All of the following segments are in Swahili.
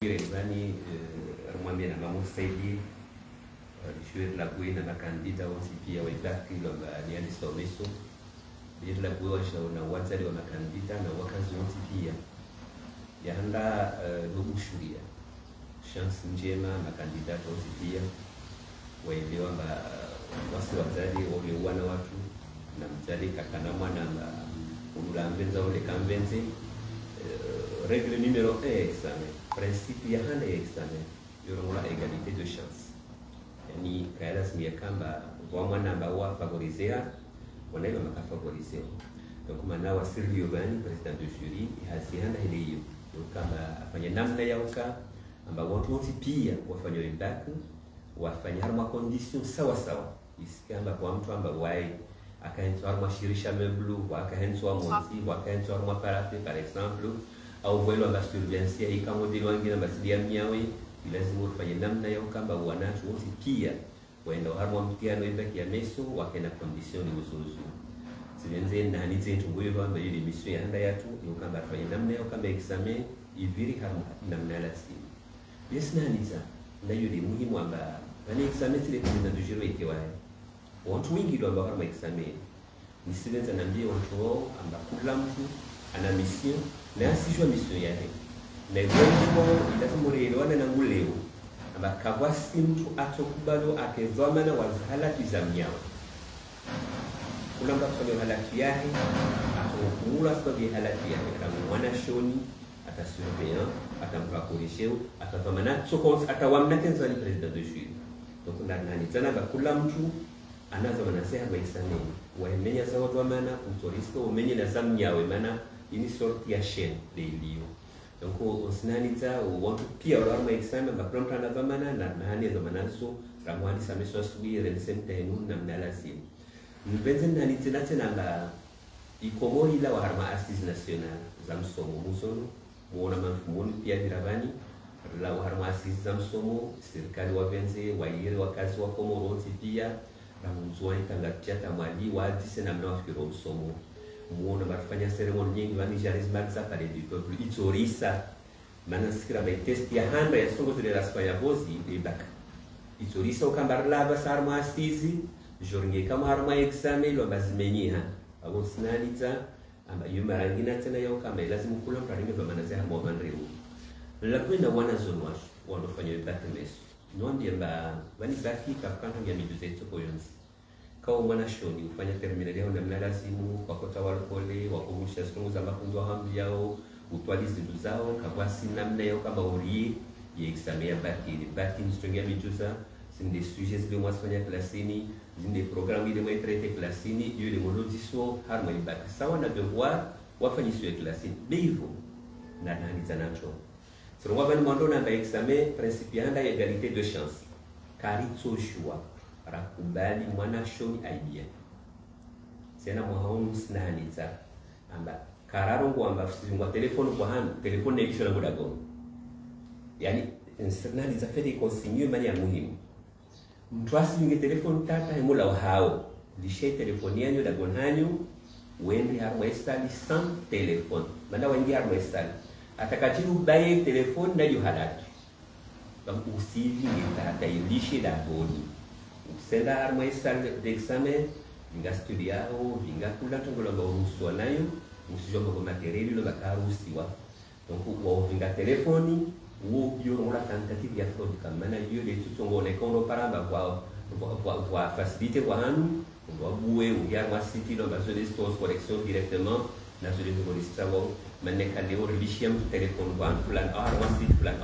Gerezani rumwambia na mamusaidi lishuwe la kuina makandida wonsi pia waibaki lomba niani someso bila la kuwa shauna wazali wa makandida na wakazi wonsi pia yahanda lugushuria chance njema makandida wonsi pia waelewa mba wasi wazali wamewana watu na mzali kakana mwana ulula mbenza ule kambenzi règle numéro 1 examen principe ya hana examen yorongula égalité de chance yani kaela simia kamba mwana ambao favorisea wanaima makafavorisea donc mana wa Sylvio Bani president de jury hasiana ile hiyo kama afanye namna yauka ambao watu wote pia wafanye back wafanye harma condition sawa sawa isikamba kwa mtu ambao wai akaenza harma shirisha meblu akaenza monti akaenza harma parate par exemple au vuelo amba surveillance hii kama modelo wengine basi miawe lazima ufanye namna ya kamba wanacho wote pia waenda harmo mtiano ibaki ya meso wakena condition ni uzuzu sivenze na hanize tunguye bamba ile mission ya handa yatu ni kamba afanye namna ya kamba examen iviri harmo namna la simu yes na haniza na yule muhimu amba bani examen ile kuna dujiro ikiwa watu wengi ndio ambao harmo examen ni sivenze na ndio watu amba kula mtu ana mission na sijua mission yake na hivyo ilatumurielewana na nguleo amba kawasi mtu atokubalo akezomana wazihalaki za mnyao kuna mtu kwa halaki yake atokumula kwa halaki yake kama mwana shoni atasurveillant atampakolisheu atazomana soko atawamna kenza ni president de jury donc na nani tena bakula mtu anazomana sema kwa examen waemenya sawa kwa maana utorisko umenye na zamnyawe maana ini sorti ya chaîne de lio donc osnaniza watu pia wala examen ba pronto na zamana na nani zamana so ramwani sameso sui resemtenu na mnalasi mbenze nani tena na ikomo ila wa harma assise national za msomo musono muona mafumoni pia dirabani la wa harma assise za msomo serikali wa benze waire wakazi wa Komoro pia na mzwani tangatia tamali wa dise na mnafikiro msomo muona bafanya ceremony nyingi bani charisma za pale du peuple itorisa manasikira ba test ya handa ya songo de la Espagne bozi de bac itorisa ukambarla basarma assise journée kama harma examen lo bazimenyiha abo sinaliza amba yumarangina tena yao kama lazima kula mtaringe kwa maana za mo bandreu la kwenda wana zonwa wanafanya bac mes ndio mba bani baki kafanya mijuzeto koyonzi kwa mwana shoni ufanya terminali yao na lazimu kwa kota walpole wakumusha siku za mafunzo hambi yao utwalizi zao kabasi namna yao kama urie ya examen ya baki nistongia mijuza sinde sujets de moi fanya klasini zinde programme ile mwa traité klasini yule molodiso harma ibaki sawa na devoir wafanya sio klasini bivo na nani zanacho sio wabani mwandona na examen principianda ya égalité de chance karitso shua rakubali mwana shoni aibia sena mwahaunu sinaniza amba kararongo amba fizingwa telefone kwa hanu telefone nekisho na muda gono yani sinaniza fede konsinyo mani ya muhimu mtuasi nge telefone tata hemula wa hao lishe telefoni yanyo da gonhanyo wende harma estali sans telefone manda wengi harma estali atakatiru baye telefone na yu halaki kama usivi nge ilishe da goni senda harma estali de examen vinga studiao vinga kula tongola ba urusu nayo musijomba kwa materiali lo bakarusiwa donc wa vinga telefoni wo yo ngora tentative ya fraud kama na yo de tutongo ne kono paramba kwa faciliter kwa hanu kwa buwe ou ya wa city lo bazo de stores correction directement na zo de police wo manne kale o relishia mu telefone kwa plan wa city plan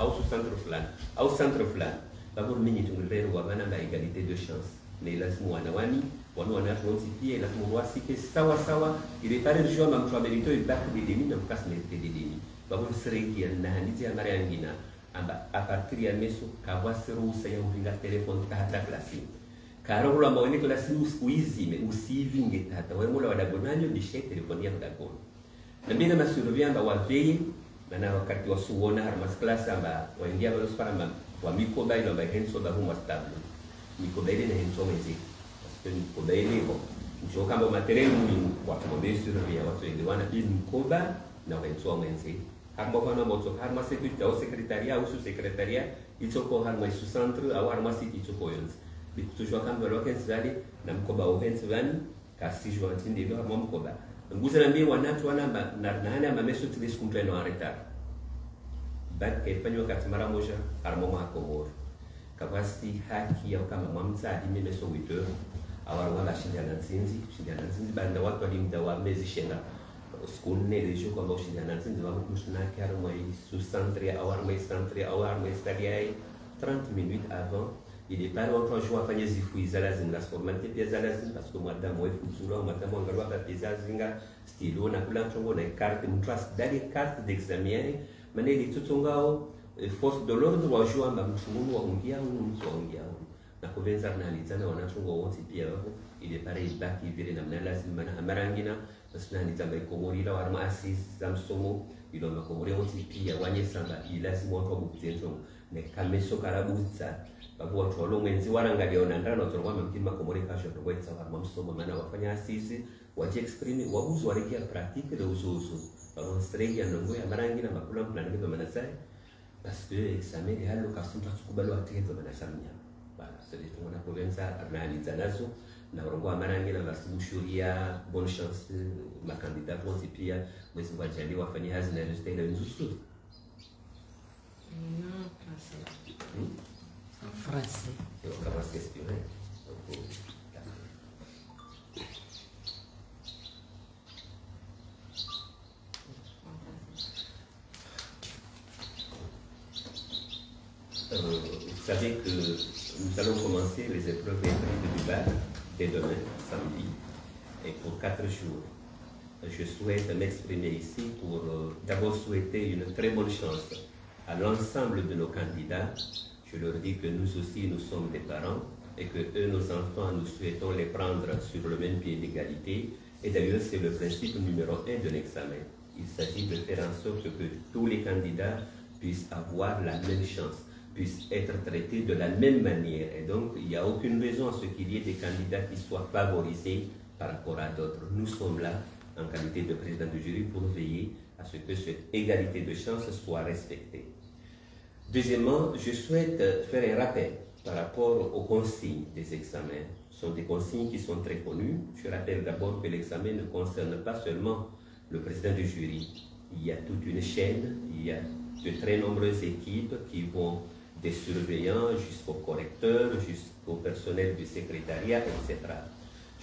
au centre plan babur minyi tungulero wa mana na égalité de chance ne lazima wanawani wana tuonzi pia lazima wasike sawa sawa ile pale jua mtu amerito ibaki de demi na mkasi de demi babur sereki na hadithi ya mara nyingine amba a partir ya meso kawasiru saya uvinga telefone hata klasi karolo maone klasi uizime usivinge hata wewe mula wadagonanyo dishe telefoni ya mdagono na bila masurvia amba waveye na wakati wasuona harmas class amba waingia balo para wa mikoba ile ambayo henso da humo stable mikoba ile na henso mezi parce mikoba ile ko njo kama material ni watu mabesi survia watu ile wana mikoba na henso mezi harma moto harma secrétariat ou sous-secrétariat il faut harma sous-centre ou harma site il faut toujours quand on local zali na mkoba uhenzi vani kasi joanti ndio harma mkoba nguza na mbi wanatu wana na hana mameso tulis kumpleno areta bad kefanywa katimara moja harma makomoro kapasi haki ya kama mwamza hadi meso wito awara wala shindana nzinzi banda watu walimda wa mezi shenda school ne lejo kwa mbo shindana nzinzi wa musuna karo mai sous-centre awar mai centre awar mai stadia 30 minutes avant il est pas longtemps jour à faire zifu zalazin la formalité pia zalazin parce que madame wa fuzula madame ngalwa ka pia zinga stilo na kula chongo na carte mutras dali carte d'examen maneli tutungao force de l'ordre wa jour ma mfumu wa ungia na kuvenza analizana wanachungo wote pia wako ile pare ibaki vile namna lazima na amarangina basi nizamba ikomorira wa maasi za msomo ilo makomori wote pia wanye samba lazima watu wabuzenzo ne kameso karabuza babu watu walomwenzi warangalia onandana na torwa mkima komori kasho kwa wa msomo maana wafanya asisi waje exprime wabuzo warekia pratique de uso babu strega ndongo ya marangina makula plan ndio maana sai parce que examen ya location tukubalo atezo maana samnya c'est des gens qui ont réalisé ça na rongo amarangi na basubushuria bonne chance ma candidate pour pia mwezi wa jali wafanye hazi na resultat ile nzuri en français on commence question vous savez que nous allons commencer les épreuves écrites du bac dès demain, samedi, et pour 4 jours. Je souhaite m'exprimer ici pour d'abord souhaiter une très bonne chance à l'ensemble de nos candidats. Je leur dis que nous aussi, nous sommes des parents et que eux, nos enfants, nous souhaitons les prendre sur le même pied d'égalité. Et d'ailleurs, c'est le principe numéro 1 de l'examen. Il s'agit de faire en sorte que tous les candidats puissent avoir la même chance, puissent être traités de la même manière. Et donc, il n'y a aucune raison à ce qu'il y ait des candidats qui soient favorisés par rapport à d'autres. Nous sommes là, en qualité de président du jury, pour veiller à ce que cette égalité de chances soit respectée. Deuxièmement, je souhaite faire un rappel par rapport aux consignes des examens. Ce sont des consignes qui sont très connues. Je rappelle d'abord que l'examen ne concerne pas seulement le président du jury. Il y a toute une chaîne, il y a de très nombreuses équipes qui vont des surveillants jusqu'aux correcteurs, jusqu'au personnel du secrétariat, etc.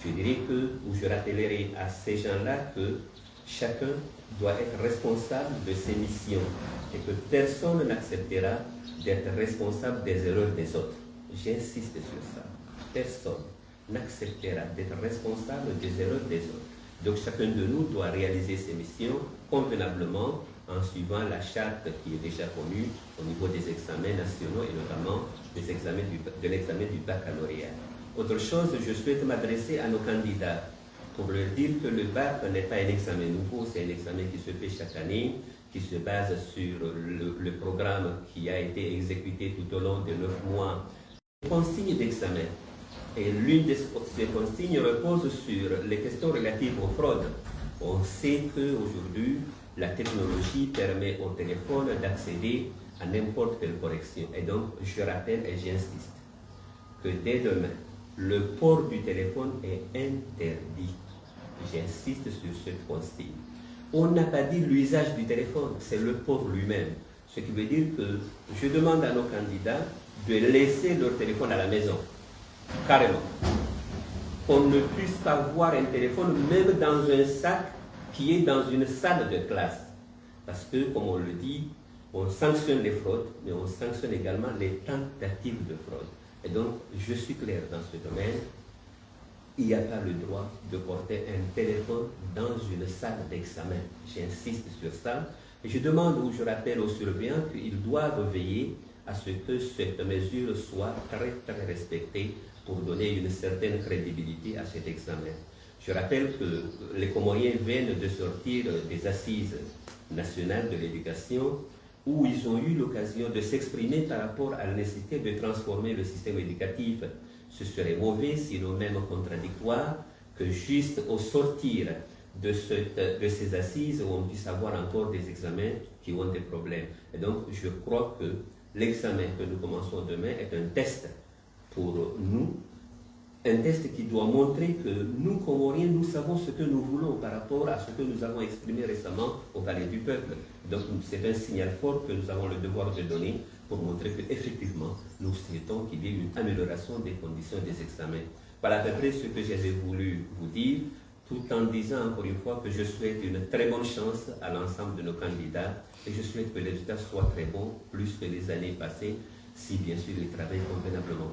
Je dirais que, ou je rappellerai à ces gens-là que chacun doit être responsable de ses missions et que personne n'acceptera d'être responsable des erreurs des autres. J'insiste sur ça. Personne n'acceptera d'être responsable des erreurs des autres. Donc chacun de nous doit réaliser ses missions convenablement en suivant la charte qui est déjà connue au niveau des examens nationaux et notamment des examens de l'examen du baccalauréat. Autre chose, je souhaite m'adresser à nos candidats pour leur dire que le bac n'est pas un examen nouveau, c'est un examen qui se fait chaque année, qui se base sur le programme qui a été exécuté tout au long de 9 mois. Les consignes d'examen, et l'une de ces consignes repose sur les questions relatives aux fraudes. On sait qu'aujourd'hui, la technologie permet au téléphone d'accéder à n'importe quelle correction. Et donc, je rappelle et j'insiste que dès demain, le port du téléphone est interdit. J'insiste sur cette consigne. On n'a pas dit l'usage du téléphone, c'est le port lui-même. Ce qui veut dire que je demande à nos candidats de laisser leur téléphone à la maison, carrément. Qu'on ne puisse pas voir un téléphone même dans un sac qui est dans une salle de classe. Parce que, comme on le dit, on sanctionne les fraudes, mais on sanctionne également les tentatives de fraude. Et donc, je suis clair dans ce domaine, il n'y a pas le droit de porter un téléphone dans une salle d'examen. J'insiste sur ça. Et je demande ou je rappelle aux surveillants qu'ils doivent veiller à ce que cette mesure soit très, très respectée pour donner une certaine crédibilité à cet examen. Je rappelle que les Comoriens viennent de sortir des assises nationales de l'éducation où ils ont eu l'occasion de s'exprimer par rapport à la nécessité de transformer le système éducatif. Ce serait mauvais, sinon même contradictoire, que juste au sortir de ces assises où on puisse avoir encore des examens qui ont des problèmes. Et donc, je crois que l'examen que nous commençons demain est un test pour nous, un test qui doit montrer que nous, Comoriens, nous savons ce que nous voulons par rapport à ce que nous avons exprimé récemment au Palais du Peuple. Donc, c'est un signal fort que nous avons le devoir de donner pour montrer qu'effectivement, nous souhaitons qu'il y ait une amélioration des conditions des examens. Voilà à peu près ce que j'avais voulu vous dire, tout en disant encore une fois que je souhaite une très bonne chance à l'ensemble de nos candidats et je souhaite que les résultats soient très bons, plus que les années passées, si bien sûr ils travaillent convenablement.